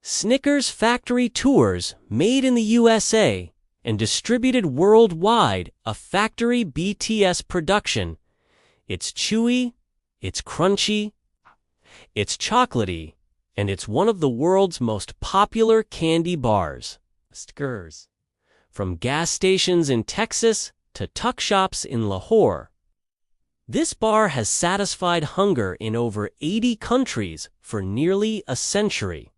Snickers factory tours made in the USA and distributed worldwide, a factory BTS production. It's chewy, it's crunchy, it's chocolatey, and it's one of the world's most popular candy bars. Snickers. From gas stations in Texas to tuck shops in Lahore. This bar has satisfied hunger in over 80 countries for nearly a century.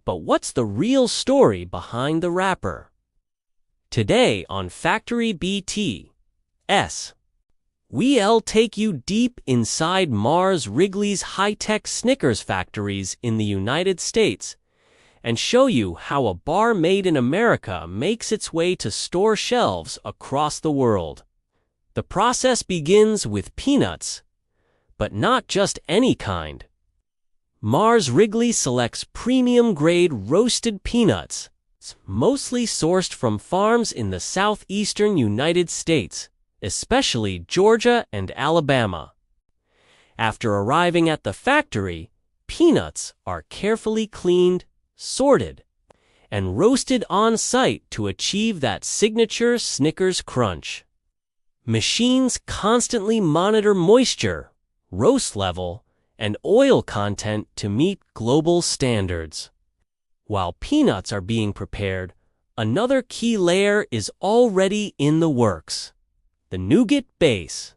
But what's the real story behind the wrapper? Today on Factory BTS, we'll take you deep inside Mars Wrigley's high-tech Snickers factories in the United States and show you how a bar made in America makes its way to store shelves across the world. The process begins with peanuts, but not just any kind. Mars Wrigley selects premium-grade roasted peanuts, mostly sourced from farms in the southeastern United States, especially Georgia and Alabama. After arriving at the factory, peanuts are carefully cleaned, sorted, and roasted on-site to achieve that signature Snickers crunch. Machines constantly monitor moisture, roast level, and oil content to meet global standards. While peanuts are being prepared, another key layer is already in the works: the nougat base.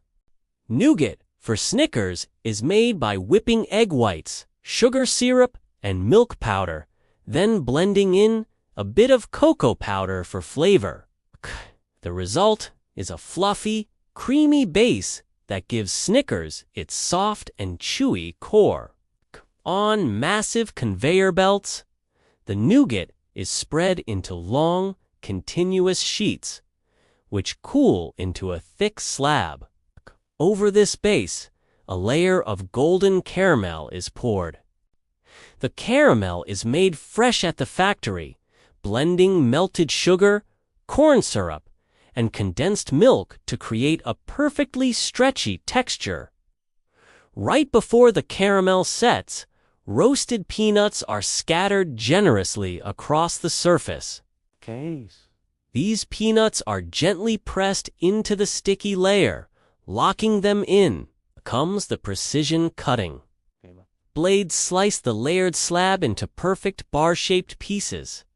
Nougat, for Snickers, is made by whipping egg whites, sugar syrup, and milk powder, then blending in a bit of cocoa powder for flavor. The result is a fluffy, creamy base that gives Snickers its soft and chewy core. On massive conveyor belts, the nougat is spread into long, continuous sheets, which cool into a thick slab. Over this base, a layer of golden caramel is poured. The caramel is made fresh at the factory, blending melted sugar, corn syrup, and condensed milk to create a perfectly stretchy texture. Right before the caramel sets, roasted peanuts are scattered generously across the surface. These peanuts are gently pressed into the sticky layer, locking them in. Comes the precision cutting. Blades slice the layered slab into perfect bar-shaped pieces.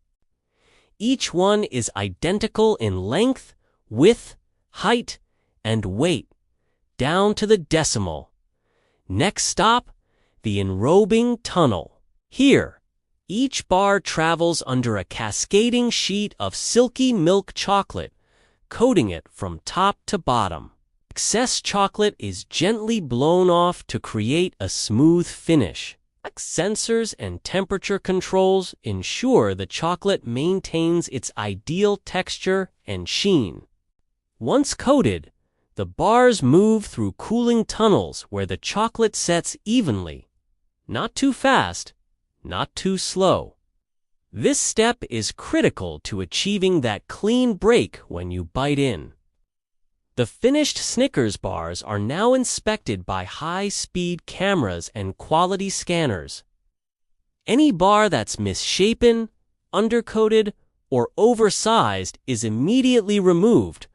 Each one is identical in length, width, height, and weight, down to the decimal. Next stop, the enrobing tunnel. Here, each bar travels under a cascading sheet of silky milk chocolate, coating it from top to bottom. Excess chocolate is gently blown off to create a smooth finish. Sensors and temperature controls ensure the chocolate maintains its ideal texture and sheen. Once coated, the bars move through cooling tunnels where the chocolate sets evenly. Not too fast, not too slow. This step is critical to achieving that clean break when you bite in. The finished Snickers bars are now inspected by high-speed cameras and quality scanners. Any bar that's misshapen, undercoated, or oversized is immediately removed,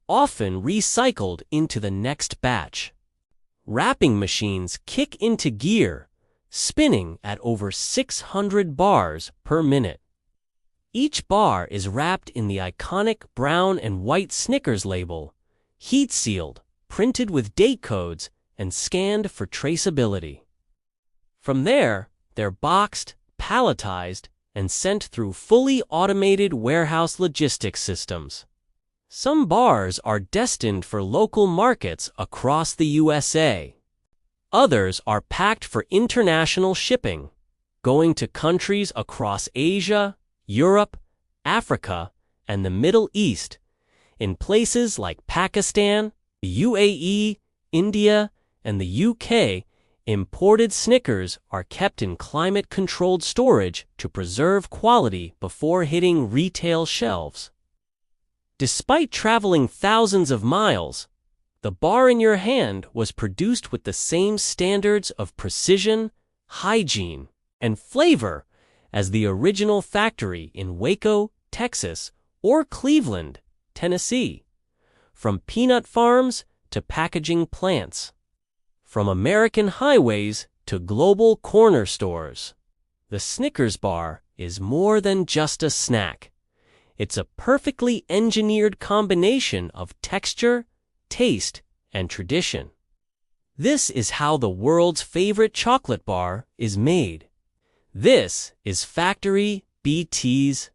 often recycled into the next batch. Wrapping machines kick into gear, spinning at over 600 bars per minute. Each bar is wrapped in the iconic brown and white Snickers label, heat-sealed, printed with date codes, and scanned for traceability. From there, they're boxed, palletized, and sent through fully automated warehouse logistics systems. Some bars are destined for local markets across the USA. Others are packed for international shipping, going to countries across Asia, Europe, Africa, and the Middle East. In places like Pakistan, the UAE, India, and the UK, imported Snickers are kept in climate-controlled storage to preserve quality before hitting retail shelves. Despite traveling thousands of miles, the bar in your hand was produced with the same standards of precision, hygiene, and flavor as the original factory in Waco, Texas, or Cleveland, Tennessee. From peanut farms to packaging plants. From American highways to global corner stores. The Snickers bar is more than just a snack. It's a perfectly engineered combination of texture, taste, and tradition. This is how the world's favorite chocolate bar is made. This is Factory BT's